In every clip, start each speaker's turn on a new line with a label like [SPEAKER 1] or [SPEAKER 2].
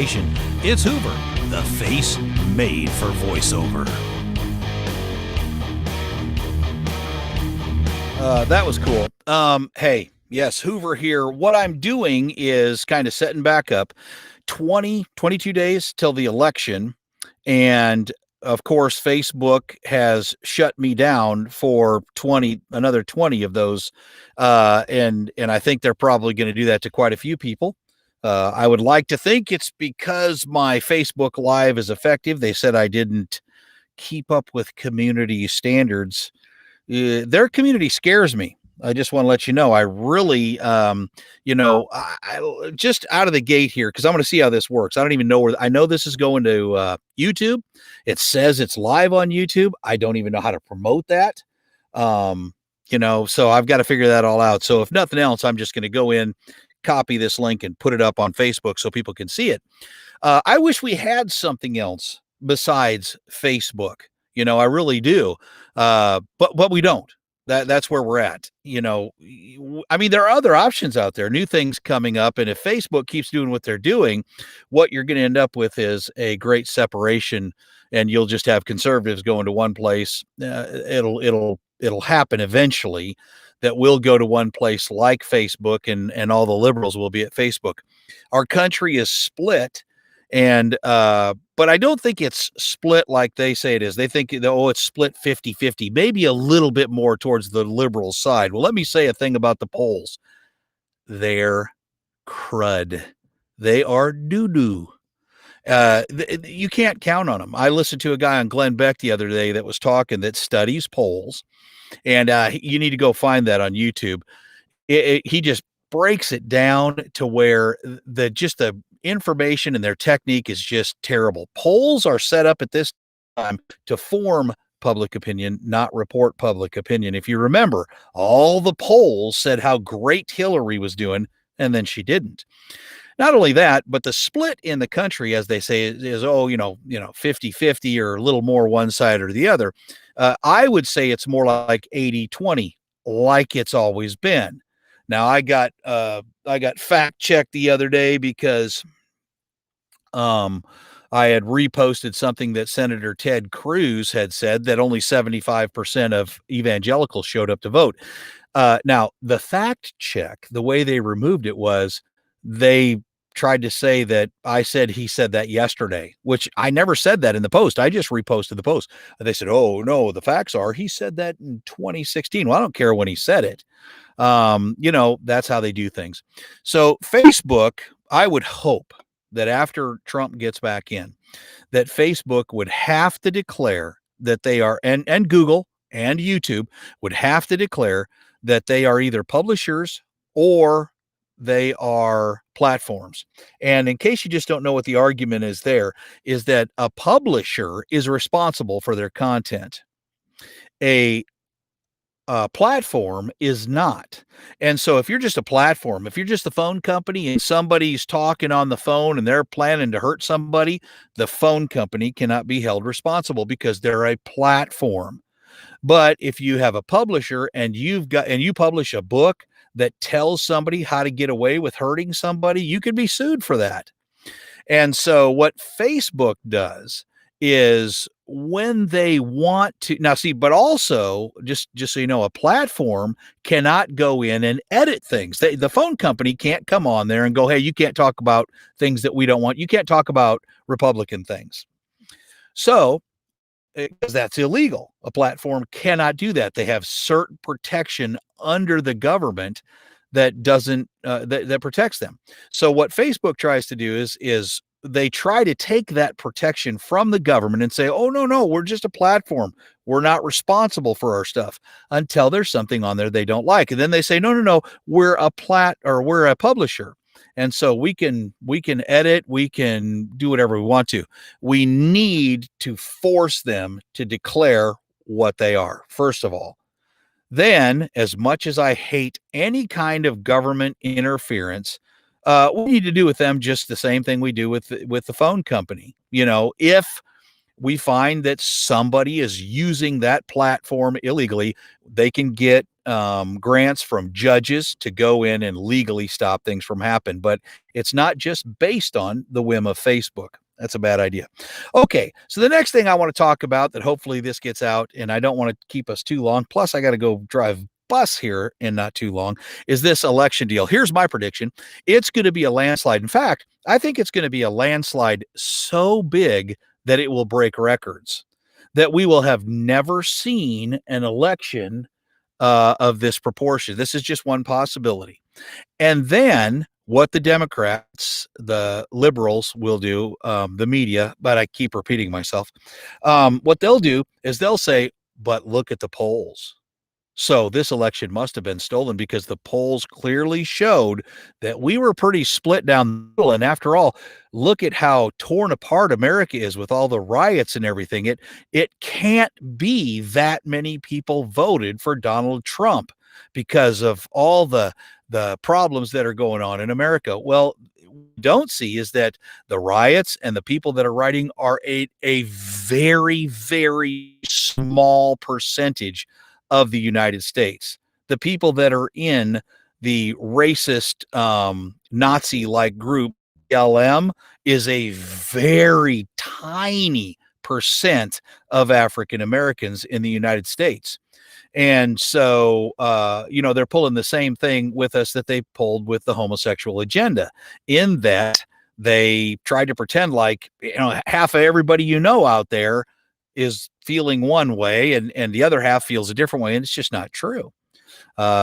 [SPEAKER 1] It's Hoover, the face made for voiceover. That was cool. Hey, yes, Hoover here. What I'm doing is kind of setting back up 22 days till the election. And of course, Facebook has shut me down for another 20 of those. And I think they're probably going to do that to quite a few people. I would like to think it's because my Facebook Live is effective. They said I didn't keep up with community standards. Their community scares me. I just want to let you know. I really, I just out of the gate here, because I'm going to see how this works. I don't even know where. I know this is going to YouTube. It says it's live on YouTube. I don't even know how to promote that. So I've got to figure that all out. So if nothing else, I'm just going to go in, copy this link, and put it up on Facebook so people can see it. I wish we had something else besides Facebook. I really do. But we don't. That's where we're at. I mean, there are other options out there, new things coming up. And if Facebook keeps doing what they're doing, what you're going to end up with is a great separation, and you'll just have conservatives going to one place. It'll happen eventually that we'll go to one place like Facebook, and all the liberals will be at Facebook. Our country is split. And but I don't think it's split like they say it is. They think, it's split 50-50, maybe a little bit more towards the liberal side. Well, let me say a thing about the polls. They're crud. They are doo-doo. You can't count on them. I listened to a guy on Glenn Beck the other day that was talking, that studies polls, and you need to go find that on YouTube. He just breaks it down to where the information and their technique is just terrible. Polls are set up at this time to form public opinion, not report public opinion. If you remember, all the polls said how great Hillary was doing, and then she didn't. Not only that, but the split in the country, as they say, is 50-50 or a little more one side or the other. I would say it's more like 80-20, like it's always been. Now, I got fact checked the other day because I had reposted something that Senator Ted Cruz had said, that only 75% of evangelicals showed up to vote. Now, the fact check, the way they removed it was they tried to say that I said he said that yesterday, which I never said that in the post. I just reposted the post. They said, oh, no, the facts are he said that in 2016. Well, I don't care when he said it. That's how they do things. So Facebook, I would hope that after Trump gets back in, that Facebook would have to declare that they are, and Google and YouTube would have to declare that they are either publishers or they are platforms. And in case you just don't know what the argument is, there is that a publisher is responsible for their content. A platform is not. And so if you're just a platform, if you're just the phone company and somebody's talking on the phone and they're planning to hurt somebody, the phone company cannot be held responsible because they're a platform. But if you have a publisher and you publish a book that tells somebody how to get away with hurting somebody, you could be sued for that. And so what Facebook does is, when they want to now see, but also just so you know, a platform cannot go in and edit things. The phone company can't come on there and go, hey, you can't talk about things that we don't want. You can't talk about Republican things. So, because that's illegal. A platform cannot do that. They have certain protection under the government that doesn't that protects them. So what Facebook tries to do is they try to take that protection from the government and say, oh, no, we're just a platform. We're not responsible for our stuff, until there's something on there they don't like. And then they say, no, we're a publisher. And so we can edit, we can do whatever we want to. We need to force them to declare what they are, first of all. Then, as much as I hate any kind of government interference, we need to do with them just the same thing we do with the phone company. If we find that somebody is using that platform illegally, they can get grants from judges to go in and legally stop things from happening. But it's not just based on the whim of Facebook. That's a bad idea. Okay, so the next thing I want to talk about, that hopefully this gets out, and I don't want to keep us too long, plus I got to go drive bus here in not too long, is this election deal. Here's my prediction. It's going to be a landslide. In fact, I think it's going to be a landslide so big that it will break records, that we will have never seen an election of this proportion. This is just one possibility. And then what the Democrats, the liberals will do, the media, but I keep repeating myself, what they'll do is they'll say, but look at the polls. So this election must have been stolen because the polls clearly showed that we were pretty split down the middle. And after all, look at how torn apart America is with all the riots and everything. It can't be that many people voted for Donald Trump because of all the problems that are going on in America. Well, don't see is that the riots and the people that are rioting are a very, very small percentage of the United States. The people that are in the racist Nazi-like group LM is a very tiny percent of African Americans in the United States. And so, they're pulling the same thing with us that they pulled with the homosexual agenda, in that they tried to pretend like, half of everybody out there is feeling one way and the other half feels a different way. And it's just not true.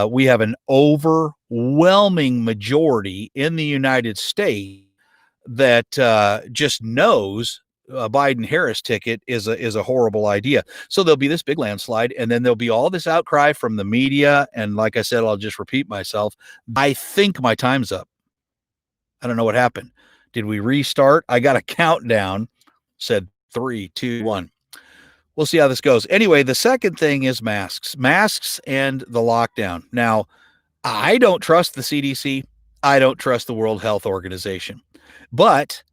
[SPEAKER 1] We have an overwhelming majority in the United States that just knows a Biden-Harris ticket is a horrible idea. So there'll be this big landslide, and then there'll be all this outcry from the media. And like I said, I'll just repeat myself. I think my time's up. I don't know what happened. Did we restart? I got a countdown, said 3, 2, 1. We'll see how this goes. Anyway, the second thing is masks and the lockdown. Now, I don't trust the CDC. I don't trust the World Health Organization, but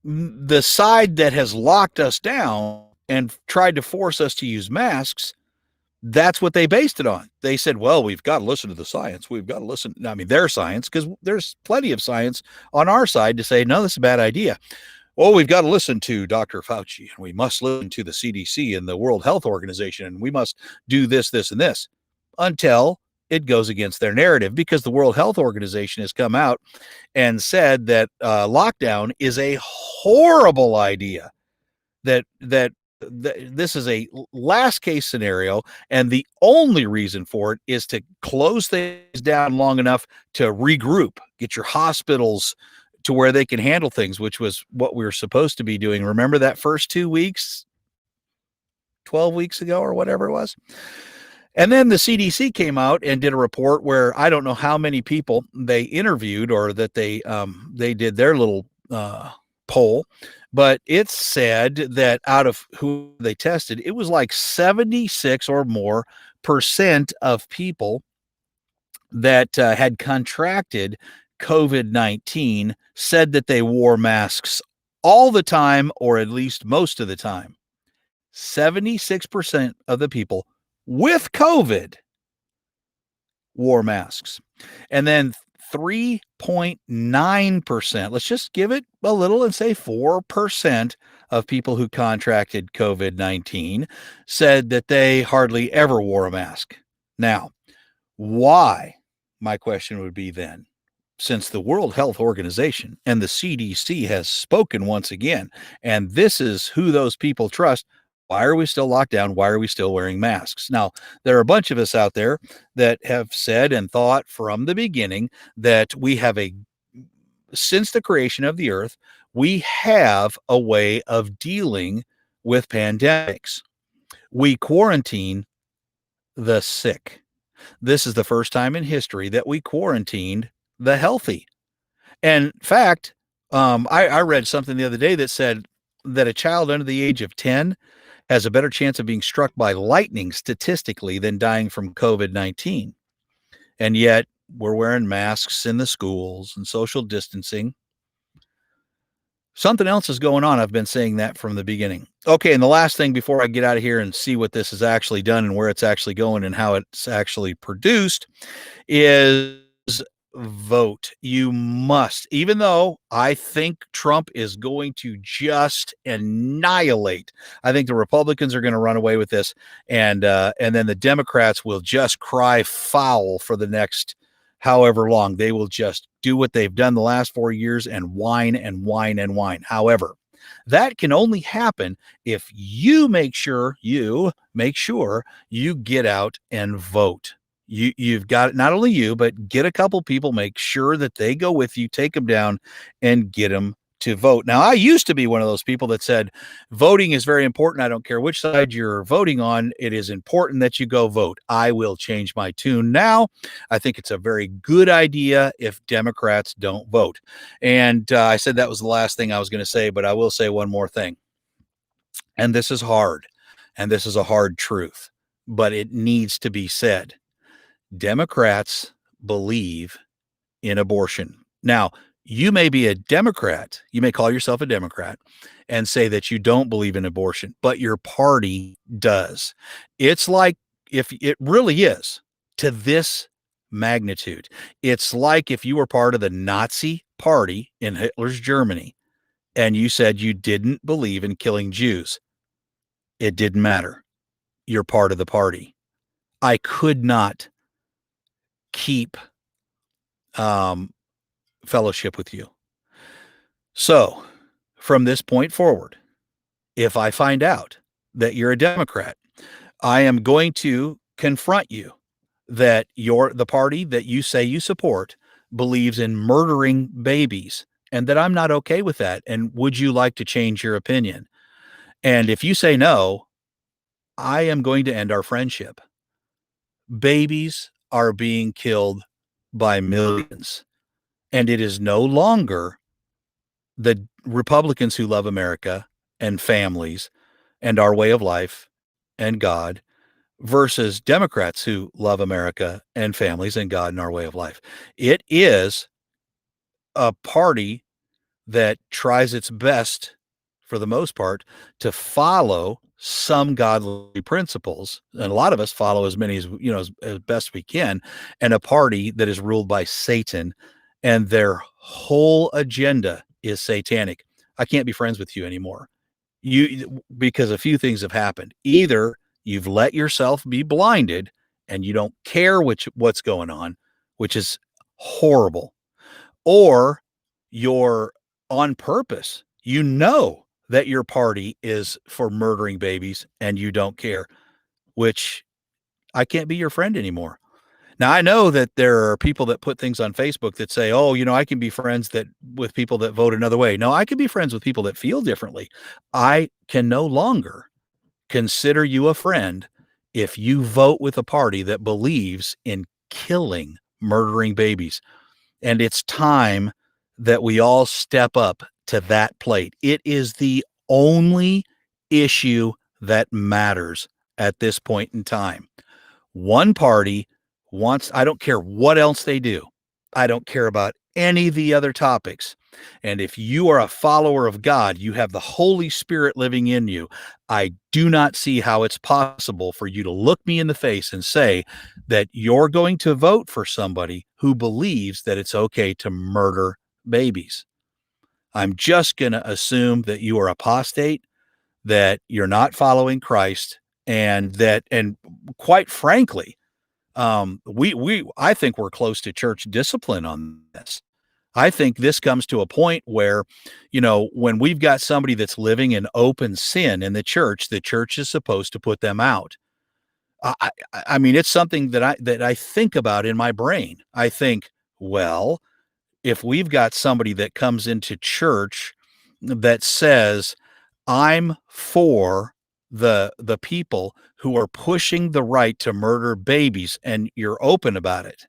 [SPEAKER 1] the side that has locked us down and tried to force us to use masks, that's what they based it on. They said, well, we've got to listen to the science. We've got to listen. I mean, their science, because there's plenty of science on our side to say, no, this is a bad idea. Well, we've got to listen to Dr. Fauci, and we must listen to the CDC and the World Health Organization, and we must do this, this, and this, until it goes against their narrative, because the World Health Organization has come out and said that lockdown is a horrible idea, that this is a last case scenario, and the only reason for it is to close things down long enough to regroup, get your hospitals to where they can handle things, which was what we were supposed to be doing. Remember that first 2 weeks, 12 weeks ago or whatever it was? And then the CDC came out and did a report where I don't know how many people they interviewed, or that they did their little poll, but it said that out of who they tested, it was like 76 or more % of people that had contracted COVID-19 said that they wore masks all the time, or at least most of the time. 76% of the people with COVID wore masks. And then 3.9%, let's just give it a little and say 4% of people who contracted COVID-19 said that they hardly ever wore a mask. Now, why? My question would be then, since the World Health Organization and the CDC has spoken once again, and this is who those people trust, why are we still locked down? Why are we still wearing masks? Now, there are a bunch of us out there that have said and thought from the beginning that we have since the creation of the earth, we have a way of dealing with pandemics. We quarantine the sick. This is the first time in history that we quarantined the healthy. And in fact, I read something the other day that said that a child under the age of 10 has a better chance of being struck by lightning statistically than dying from COVID-19. And yet we're wearing masks in the schools and social distancing. Something else is going on. I've been saying that from the beginning. Okay, and the last thing before I get out of here and see what this has actually done and where it's actually going and how it's actually produced is vote. You must, even though I think Trump is going to just annihilate. I think the Republicans are going to run away with this, and then the Democrats will just cry foul for the next however long. They will just do what they've done the last 4 years and whine and whine and whine. However, that can only happen if you make sure you get out and vote. You've got, not only you, but get a couple people, make sure that they go with you, take them down and get them to vote. Now, I used to be one of those people that said voting is very important. I don't care which side you're voting on. It is important that you go vote. I will change my tune now. I think it's a very good idea if Democrats don't vote. And I said that was the last thing I was going to say, but I will say one more thing. And this is hard, and this is a hard truth, but it needs to be said. Democrats believe in abortion. Now, you may be a Democrat, you may call yourself a Democrat and say that you don't believe in abortion, but your party does. It's like, if it really is to this magnitude, it's like if you were part of the Nazi party in Hitler's Germany and you said you didn't believe in killing Jews. It didn't matter. You're part of the party. I could not keep fellowship with you. So from this point forward, if I find out that you're a Democrat, I am going to confront you that the party that you say you support believes in murdering babies, and that I'm not okay with that. And would you like to change your opinion? And if you say no, I am going to end our friendship. Babies are being killed by millions, and it is no longer the Republicans who love America and families and our way of life and God versus Democrats who love America and families and God and our way of life. It is a party that tries its best, for the most part, to follow some godly principles. And a lot of us follow as many as best we can, and a party that is ruled by Satan, and their whole agenda is satanic. I can't be friends with you anymore. Because a few things have happened. Either you've let yourself be blinded and you don't care what's going on, which is horrible, or you're on purpose. You know that your party is for murdering babies and you don't care, which I can't be your friend anymore. Now, I know that there are people that put things on Facebook that say, "Oh, I can be friends with people that vote another way." No, I can be friends with people that feel differently. I can no longer consider you a friend if you vote with a party that believes in killing, murdering babies. And it's time that we all step up to that plate. It is the only issue that matters at this point in time. One party wants, I don't care what else they do. I don't care about any of the other topics. And if you are a follower of God, you have the Holy Spirit living in you. I do not see how it's possible for you to look me in the face and say that you're going to vote for somebody who believes that it's okay to murder babies. I'm just going to assume that you are apostate, that you're not following Christ, and quite frankly, I think we're close to church discipline on this. I think this comes to a point where, when we've got somebody that's living in open sin in the church is supposed to put them out. I mean, it's something that I think about in my brain. I think, well, if we've got somebody that comes into church that says, I'm for the people who are pushing the right to murder babies, and you're open about it,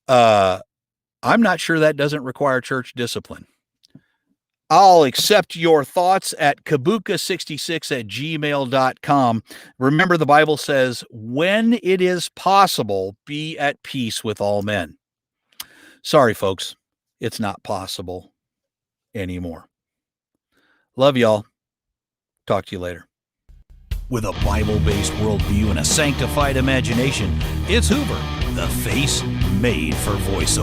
[SPEAKER 1] I'm not sure that doesn't require church discipline. I'll accept your thoughts at kabuka66@gmail.com. Remember, the Bible says, when it is possible, be at peace with all men. Sorry, folks, it's not possible anymore. Love y'all. Talk to you later. With a Bible-based worldview and a sanctified imagination, it's Hoover, the face made for voiceover.